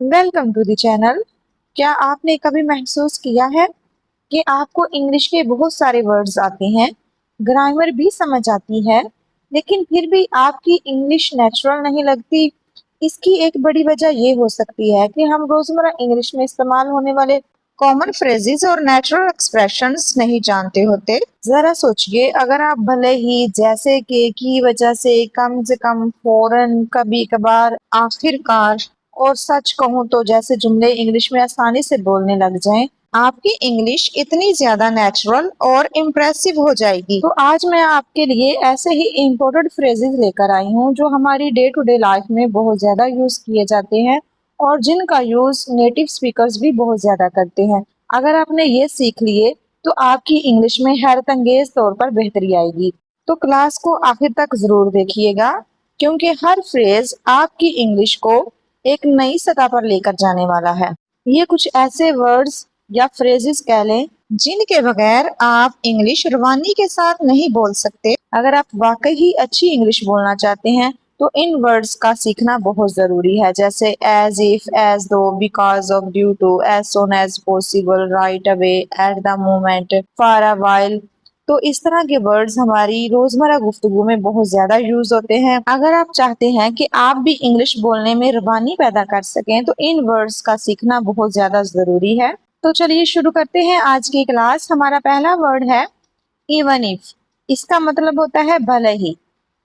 Welcome to the channel. क्या आपने कभी महसूस किया है कि आपको इंग्लिश के बहुत सारे वर्ड्स आते हैं, ग्रामर भी समझ आती है, लेकिन फिर भी आपकी इंग्लिश नेचुरल नहीं लगती? इसकी एक बड़ी वजह ये हो सकती है कि हम रोजमर्रा इंग्लिश में इस्तेमाल होने वाले कॉमन फ्रेजेस और नेचुरल एक्सप्रेशंस नहीं जानते होते। जरा सोचिए, अगर आप भले ही जैसे कि की वजह से कम, फौरन, कभी कभार, आखिरकार और सच कहूँ तो जैसे जुमले इंग्लिश में आसानी से बोलने लग जाएं, आपकी इंग्लिश इतनी ज्यादा नेचुरल और इम्प्रेसिव हो जाएगी। तो आज मैं आपके लिए ऐसे ही इम्पोर्टेंट फ्रेजेस लेकर आई हूँ जो हमारी डे टू डे लाइफ में बहुत ज्यादा यूज किए जाते हैं और जिनका यूज नेटिव स्पीकर्स भी बहुत ज्यादा करते हैं। अगर आपने ये सीख लिए तो आपकी इंग्लिश में हैरत अंगेज तौर पर बेहतरी आएगी। तो क्लास को आखिर तक जरूर देखिएगा, क्योंकि हर फ्रेज आपकी इंग्लिश को एक नई सतह पर लेकर जाने वाला है। ये कुछ ऐसे वर्ड्स या फ्रेजेस कह लें जिनके बगैर आप इंग्लिश रवानी के साथ नहीं बोल सकते। अगर आप वाकई ही अच्छी इंग्लिश बोलना चाहते हैं तो इन वर्ड्स का सीखना बहुत जरूरी है, जैसे as if, as though, because of, due to, as soon as possible, right away, at the moment, for a while. तो इस तरह के वर्ड्स हमारी रोजमर्रा गुफ्तगू में बहुत ज्यादा यूज होते हैं। अगर आप चाहते हैं कि आप भी इंग्लिश बोलने में रवानी पैदा कर सकें तो इन वर्ड्स का सीखना बहुत ज्यादा जरूरी है। तो चलिए शुरू करते हैं आज की क्लास। हमारा पहला वर्ड है इवन इफ। इसका मतलब होता है भले ही,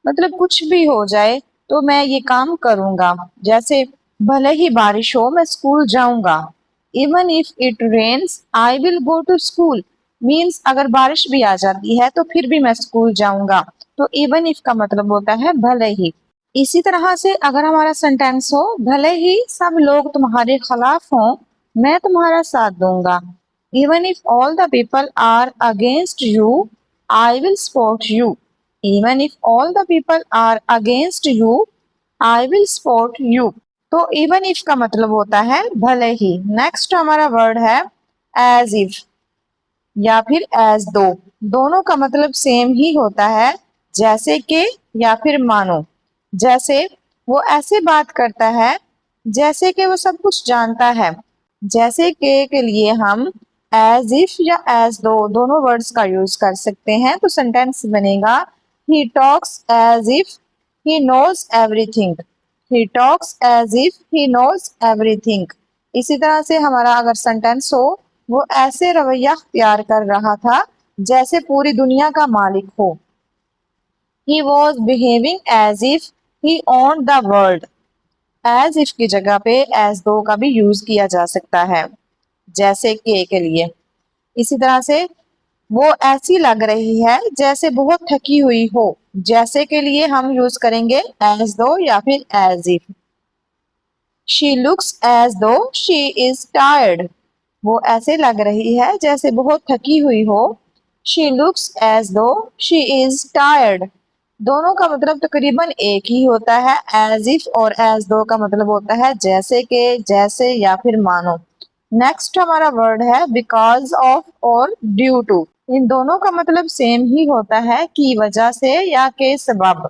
मतलब कुछ भी हो जाए तो मैं ये काम करूंगा। जैसे भले ही बारिश हो मैं स्कूल जाऊंगा। Even if it rains I will go to school. Means अगर बारिश भी आ जाती है तो फिर भी मैं स्कूल जाऊंगा। तो इवन इफ का मतलब होता है भले ही। इसी तरह से अगर हमारा सेंटेंस हो भले ही सब लोग तुम्हारे खिलाफ हों मैं तुम्हारा साथ दूंगा। Even if all the people are against you I will support you. Even if all the people are against you I will support you. तो इवन इफ का मतलब होता है भले ही। नेक्स्ट हमारा वर्ड है एज इफ या फिर एज दो। दोनों का मतलब सेम ही होता है, जैसे के या फिर मानो। जैसे वो ऐसे बात करता है जैसे कि वो सब कुछ जानता है। जैसे के लिए हम एज इफ या एज दो दोनों वर्ड्स का यूज कर सकते हैं। तो सेंटेंस बनेगा he talks as if he knows everything. He talks as if he knows everything. इसी तरह से हमारा अगर सेंटेंस हो वो ऐसे रवैया अख्तियार कर रहा था जैसे पूरी दुनिया का मालिक हो। He was behaving as if he owned the world। As if की जगह पे एज दो का भी यूज किया जा सकता है, जैसे के लिए। इसी तरह से वो ऐसी लग रही है जैसे बहुत थकी हुई हो। जैसे के लिए हम यूज करेंगे एज दो या फिर as if. She looks as though she is tired. वो ऐसे लग रही है जैसे बहुत थकी हुई हो। She looks as though she is tired. दोनों का मतलब तकरीबन एक ही होता है। एज इफ और एज दो का मतलब होता है जैसे के, जैसे या फिर मानो। नेक्स्ट हमारा वर्ड है बिकॉज ऑफ और ड्यू टू। इन दोनों का मतलब सेम ही होता है, की वजह से या के सबब।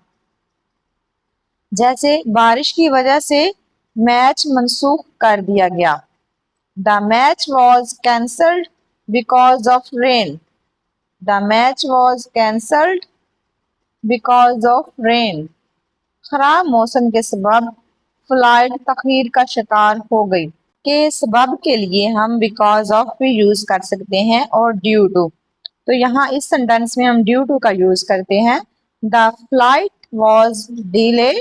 जैसे बारिश की वजह से मैच मनसूख कर दिया गया। The match was cancelled because of rain. The match was cancelled because of rain. खराब मौसम के सबब फ्लाइट तखीर का शिकार हो गई। के सबब के लिए हम बिकॉज ऑफ भी यूज कर सकते हैं और ड्यू टू। तो यहाँ इस सेंटेंस में हम ड्यू टू का यूज करते हैं। The flight was delay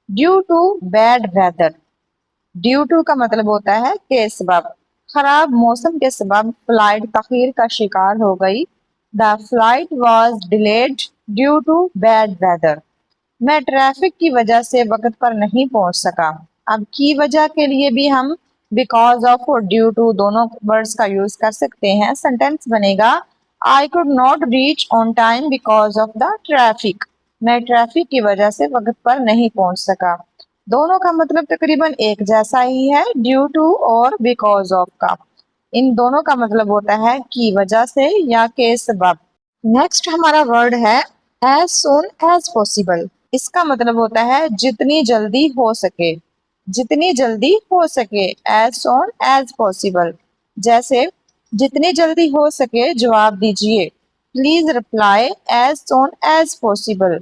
due to bad weather. Due to का मतलब होता है के सबब। खराब मौसम के सबब फ्लाइट तखीर का शिकार हो गई। The flight was delayed due to bad weather. मैं ट्रैफिक की वजह से वक्त पर नहीं पहुंच सका। अब की वजह के लिए भी हम बिकॉज ऑफ और ड्यू टू दोनों वर्ड्स का यूज कर सकते हैं। सेंटेंस बनेगा I could not reach on time because of the traffic. मैं ट्रैफिक की वजह से वक्त पर नहीं पहुंच सका। दोनों का मतलब तकरीबन एक जैसा ही है, ड्यू टू और बिकॉज ऑफ का। इन दोनों का मतलब होता है की वजह से या के सबब। नेक्स्ट हमारा वर्ड है एज सोन एज पॉसिबल। इसका मतलब होता है जितनी जल्दी हो सके। जितनी जल्दी हो सके, एज सोन एज पॉसिबल। जैसे जितनी जल्दी हो सके जवाब दीजिए। Please reply as soon as possible.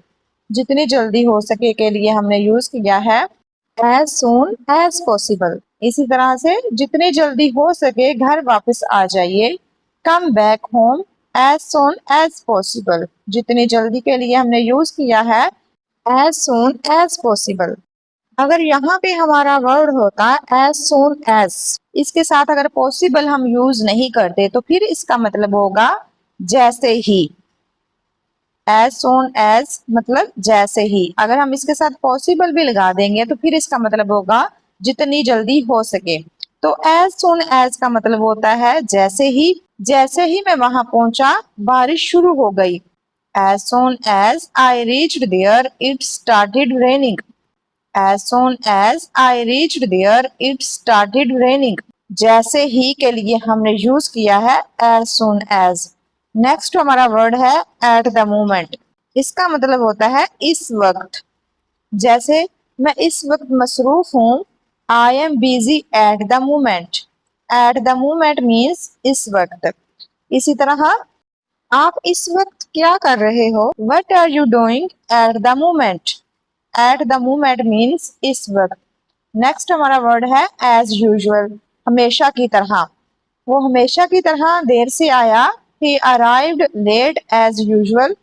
जितनी जल्दी हो सके के लिए हमने यूज किया है एज सोन एज पॉसिबल। इसी तरह से जितनी जल्दी हो सके घर वापस आ जाइए, come back home as soon as possible. जितनी जल्दी के लिए हमने यूज किया है एज सोन एज पॉसिबल। अगर यहाँ पे हमारा वर्ड होता एज सोन एज, इसके साथ अगर पॉसिबल हम यूज नहीं करते तो फिर इसका मतलब होगा जैसे ही। एज सोन एज मतलब जैसे ही। अगर हम इसके साथ पॉसिबल भी लगा देंगे तो फिर इसका मतलब होगा जितनी जल्दी हो सके। तो एज सोन एज का मतलब होता है जैसे ही। जैसे ही मैं वहां पहुंचा बारिश शुरू हो गई। As soon as I reached there it started raining. As soon as I reached there, it started raining. जैसे ही के लिए हमने यूज किया है as soon as। नेक्स्ट हमारा वर्ड है at the moment। इसका मतलब होता है इस वक्त। जैसे मैं इस वक्त मसरूफ हूँ, I am busy at the moment। At the moment means इस वक्त। इसी तरह आप इस वक्त क्या कर रहे हो? What are you doing at the moment? Eight the moment means इस वक्त। नेक्स्ट हमारा वर्ड है एज यूजुअल, हमेशा की तरह। वो हमेशा की तरह देर से आया। He arrived late as usual.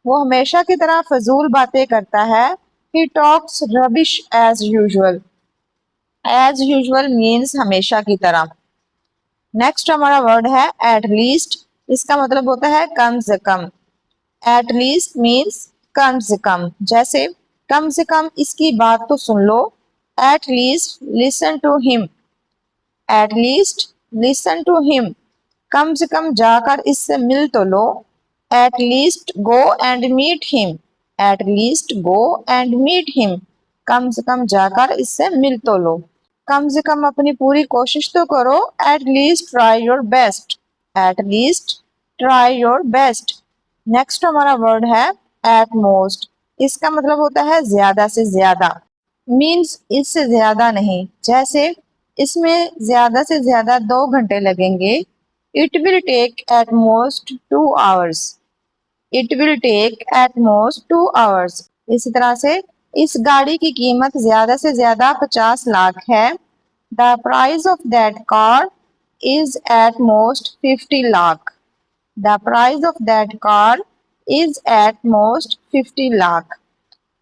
वो हमेशा की तरह फजूल बातें करता है। He talks rubbish as usual. As usual means हमेशा की तरह। नेक्स्ट हमारा वर्ड है एट लीस्ट। इसका मतलब होता है कम से कम। एट लीस्ट मीन्स कम से कम। जैसे कम से कम इसकी बात तो सुन लो। At least listen to him. At least listen to him. कम से कम जाकर इससे मिल तो लो। At least go and meet him. At least go and meet him. कम से कम जाकर इससे मिल तो लो। कम से कम अपनी पूरी कोशिश तो करो। At least try your best. At least try your best. Next हमारा वर्ड है एट मोस्ट। इसका मतलब होता है ज्यादा से ज्यादा। मीन्स इससे ज्यादा नहीं। जैसे इसमें ज्यादा से ज्यादा 2 घंटे लगेंगे। It will take at most 2 hours. It will take at most 2 hours. इसी तरह से इस गाड़ी की कीमत ज्यादा से ज्यादा 50 लाख है। The price of that car is at most 50 lakh. The price of that car is at most 50 lakh.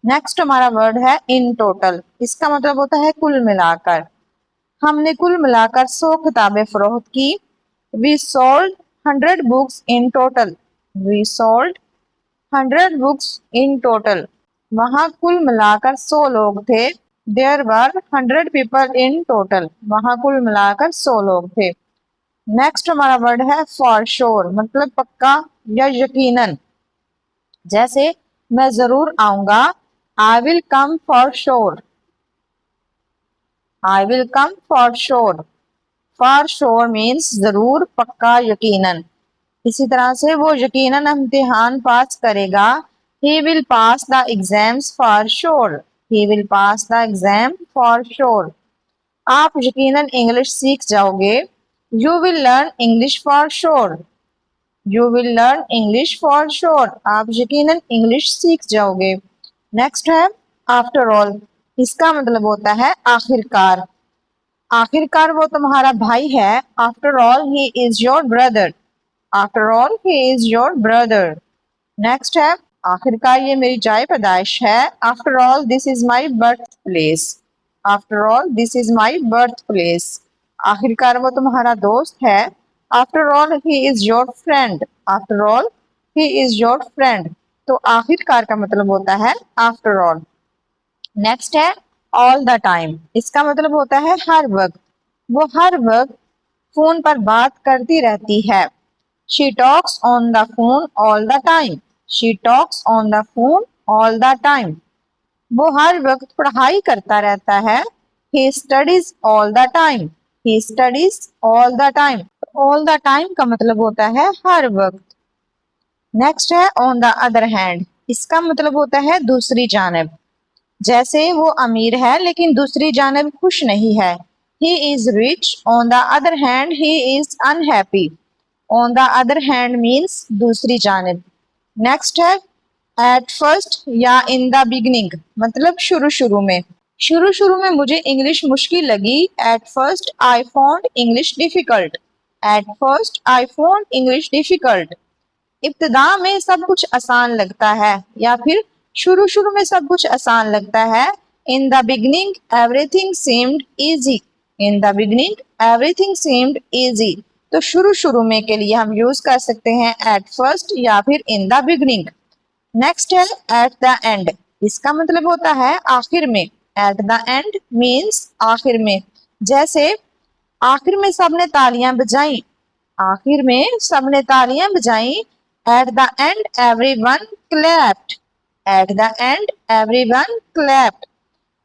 Next हमारा वर्ड है इन टोटल। इसका मतलब होता है कुल मिलाकर। हमने कुल मिलाकर 100 किताबें फरोख्त की। We sold 100 books in total. We sold 100 books in total. वहां कुल मिलाकर 100 लोग थे। There were 100 people in total. वहां कुल मिलाकर 100 लोग थे। नेक्स्ट हमारा वर्ड है फॉर श्योर, मतलब पक्का या यकीनन। जैसे मैं जरूर आऊंगा। I will come for sure. I will come for sure. For sure means जरूर, पक्का, यकीनन। इसी तरह से वो यकीनन इम्तिहान पास करेगा। He will pass the exams for sure. He will pass the exam for sure. आप यकीनन इंग्लिश सीख जाओगे। You will learn English for sure. You will learn English for sure. आप यकीनन इंग्लिश सीख जाओगे। नेक्स्ट है आफ्टर ऑल। इसका मतलब होता है आखिरकार। आखिरकार वो तुम्हारा भाई है। After all he is your brother. After all he is your brother. Next है आखिरकार ये मेरी जाए पैदाइश है। After all this is my birth place. After all this is my birth place. आखिरकार वो तुम्हारा दोस्त है। After all he is your friend. After all he is your friend. तो आखिरकार का मतलब होता है आफ्टर ऑल। नेक्स्ट है ऑल द टाइम। इसका मतलब होता है हर वक्त। वो हर वक्त फोन पर बात करती रहती है। She talks on the phone all the time. She talks on the phone all the time. वो हर वक्त पढ़ाई करता रहता है। He studies all the time. He studies all the time. All the time का मतलब होता है हर वक्त। नेक्स्ट है ऑन द अदर हैंड। इसका मतलब होता है दूसरी जानब। जैसे वो अमीर है लेकिन दूसरी जानब खुश नहीं है। He is rich on the other hand he is unhappy. On the other hand means दूसरी जानब। नेक्स्ट है एट फर्स्ट या इन द बिगनिंग, मतलब शुरू शुरू में। शुरू शुरू में मुझे इंग्लिश मुश्किल लगी। At first I found English difficult. At first I found English difficult. इब्तिदा में सब कुछ आसान लगता है, या फिर शुरू शुरू में सब कुछ आसान लगता है। In the beginning everything seemed easy. In the beginning everything seemed easy. तो शुरू शुरू में के लिए हम यूज कर सकते हैं एट फर्स्ट या फिर इन द बिगनिंग। नेक्स्ट है एट द एंड। इसका मतलब होता है आखिर में। एट द एंड मीन्स आखिर में। जैसे आखिर में सबने तालियां बजाई। आखिर में सबने तालियां बजाई। At the end everyone clapped. At the end everyone clapped.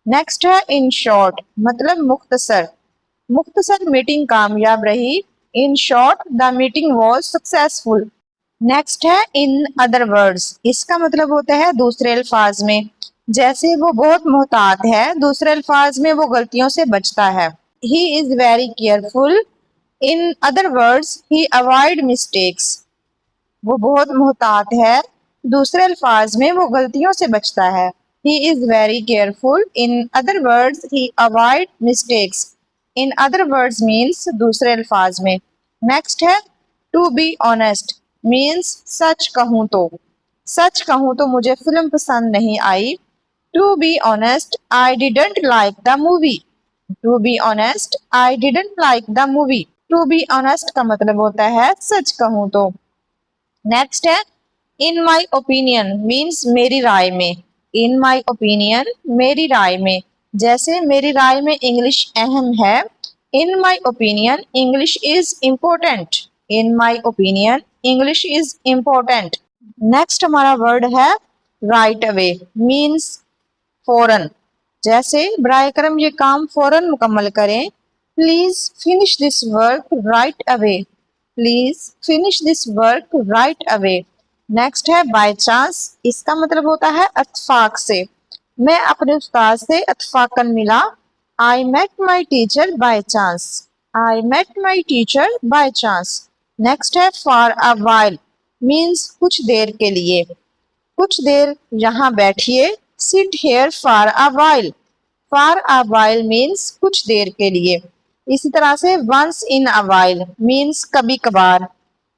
Next है इन शॉर्ट, मतलब मुख्तसर। मुख्तसर मीटिंग कामयाब रही। In short the meeting was successful. Next है इन अदर वर्ड्स। इसका मतलब होता है दूसरे अल्फाज में। जैसे वो बहुत मोहतात है, दूसरे अल्फाज में वो गलतियों से बचता है। He is very careful. In other words he avoid mistakes. वो बहुत मोहतात है, दूसरे अल्फाज में वो गलतियों से बचता है। He is very careful. In other words he avoid mistakes. In other words means दूसरे अल्फाज में। नेक्स्ट है टू बी ऑनेस्ट मीन्स सच कहूं तो। सच कहूं तो मुझे फिल्म पसंद नहीं आई। To be honest I didn't like the movie. To be honest I didn't like the movie. To be honest का मतलब होता है सच कहूं तो। नेक्स्ट है इन माई ओपिनियन मीन्स मेरी राय में। इन माई ओपिनियन मेरी राय में। जैसे मेरी राय में इंग्लिश अहम है। In my opinion English is important. In my opinion English is important. Next हमारा वर्ड है राइट अवे मीन्स फौरन। जैसे बराए करम ये काम फौरन मुकम्मल करें। Please finish this work right away. Please finish this work right away. Next है बाय चांस। इसका मतलब होता है इत्तेफाक से। मैं अपने उस्ताद से इत्तेफाकन मिला। I met my teacher by chance. I met my teacher by chance. Next है फॉर अ वाइल मीन्स कुछ देर के लिए। कुछ देर यहाँ बैठिए। Sit here for a while. For a while means कुछ देर के लिए। इसी तरह से once in a while means कभी कभार।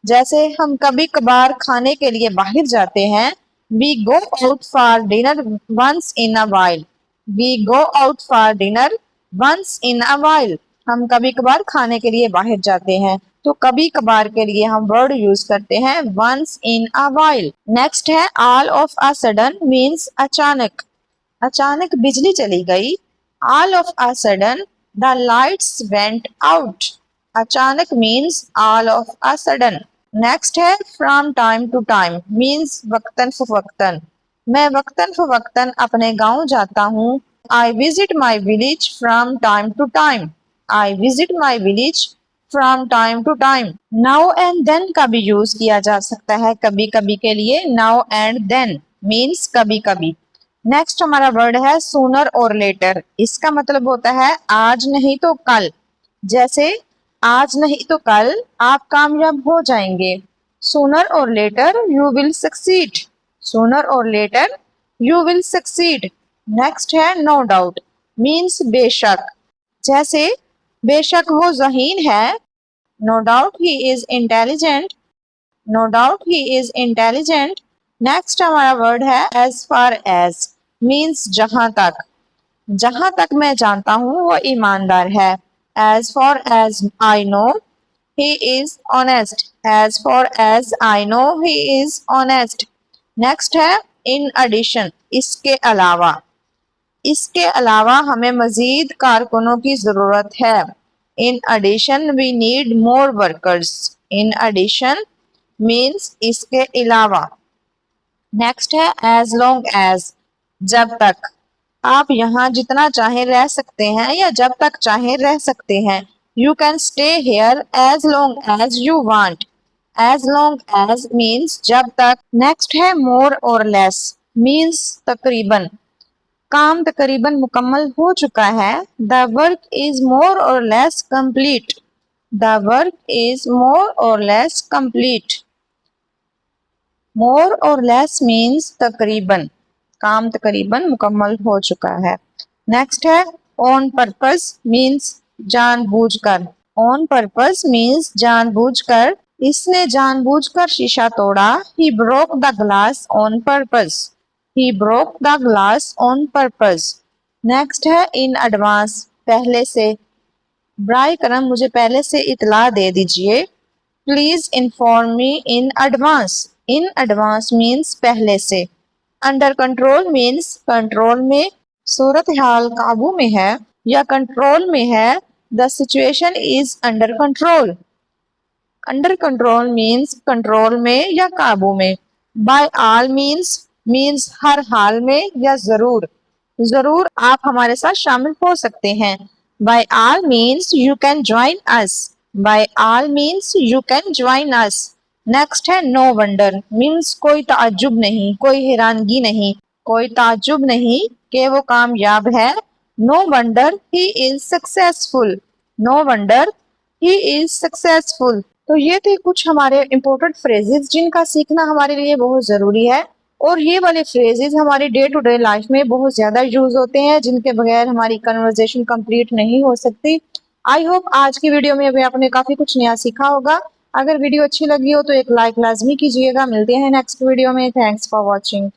जैसे हम कभी कभार खाने के लिए बाहर जाते हैं। We go out for dinner once in a while. We go out for dinner once in a while. हम कभी कभार खाने के लिए बाहर जाते हैं, तो कभी कभार के लिए हम वर्ड यूज करते हैं once in a while. Next है all of a sudden means अचानक। अचानक बिजली चली गई। All of a sudden the lights went out. अचानक means all of a sudden. Next है from time to time means वक्तन फवक्तन। मैं वक्तन फवक्तन अपने गांव जाता हूँ। I visit my village from time to time. I visit my village from time to time. Now and then का भी यूज किया जा सकता है कभी कभी के लिए। नाउ एंड देन मीन्स कभी कभी। नेक्स्ट हमारा वर्ड है सूनर और लेटर। इसका मतलब होता है आज नहीं तो कल। जैसे आज नहीं तो कल आप कामयाब हो जाएंगे। सूनर और later you will succeed. Sooner और later you will succeed. Next है नो डाउट मीन्स बेशक। जैसे बेशक वो ज़हीन है। No doubt he is intelligent. No doubt he is intelligent. Next हमारा वर्ड है एज फार एज मीन्स जहां तक। जहां तक मैं जानता हूँ वो ईमानदार है। As far as I know he is honest. As far as I know he is honest. Next है इन एडिशन इसके अलावा। इसके अलावा हमें मजीद कारकुनों की जरूरत है। In addition we need more workers. In addition means इसके अलावा। नेक्स्ट है एज लॉन्ग एज जब तक। आप यहाँ जितना चाहे रह सकते हैं या जब तक चाहे रह सकते हैं। You can stay here as long as you want. As long as means जब तक। नेक्स्ट है मोर और लेस मीन्स तकरीबन। काम तकरीबन मुकम्मल हो चुका है। द वर्क इज मोर और less complete. The work is more और लेस कंप्लीट। मोर और लेस मीन्स तकरीबन, काम तकरीबन मुकम्मल हो चुका है। नेक्स्ट है ऑन पर्पस मीन्स जानबूझकर। ऑन पर्पस मीन्स जानबूझकर। इसने जानबूझकर शीशा तोड़ा। He broke the glass on purpose. He broke the glass on purpose. Next है इन एडवांस, पहले से। ब्राय करम मुझे पहले से इतला दे दीजिए। Please inform me in advance. In advance means पहले से। अंडर कंट्रोल मीन्स कंट्रोल में, सूरत हाल काबू में है या कंट्रोल में है। The situation is under control. Under control means control में या काबू में। बाय ऑल मीन्स हर हाल में या जरूर, जरूर आप हमारे साथ शामिल हो सकते हैं। By all means you can join us. By all means you can join us. Next है नो वंडर मीन्स कोई ताज्जुब नहीं, कोई हैरानगी नहीं, कोई ताज्जुब नहीं कि वो कामयाब है। No wonder he is successful. No wonder he is successful. तो ये थे कुछ हमारे इम्पोर्टेंट फ्रेजेस जिनका सीखना हमारे लिए बहुत जरूरी है। और ये वाले फ्रेजेस हमारी डे टू डे लाइफ में बहुत ज्यादा यूज होते हैं, जिनके बगैर हमारी कन्वर्सेशन कंप्लीट नहीं हो सकती। आई होप आज की वीडियो में अभी आपने काफी कुछ नया सीखा होगा। अगर वीडियो अच्छी लगी हो तो एक लाइक लाजमी कीजिएगा। मिलते हैं नेक्स्ट वीडियो में। Thanks for watching.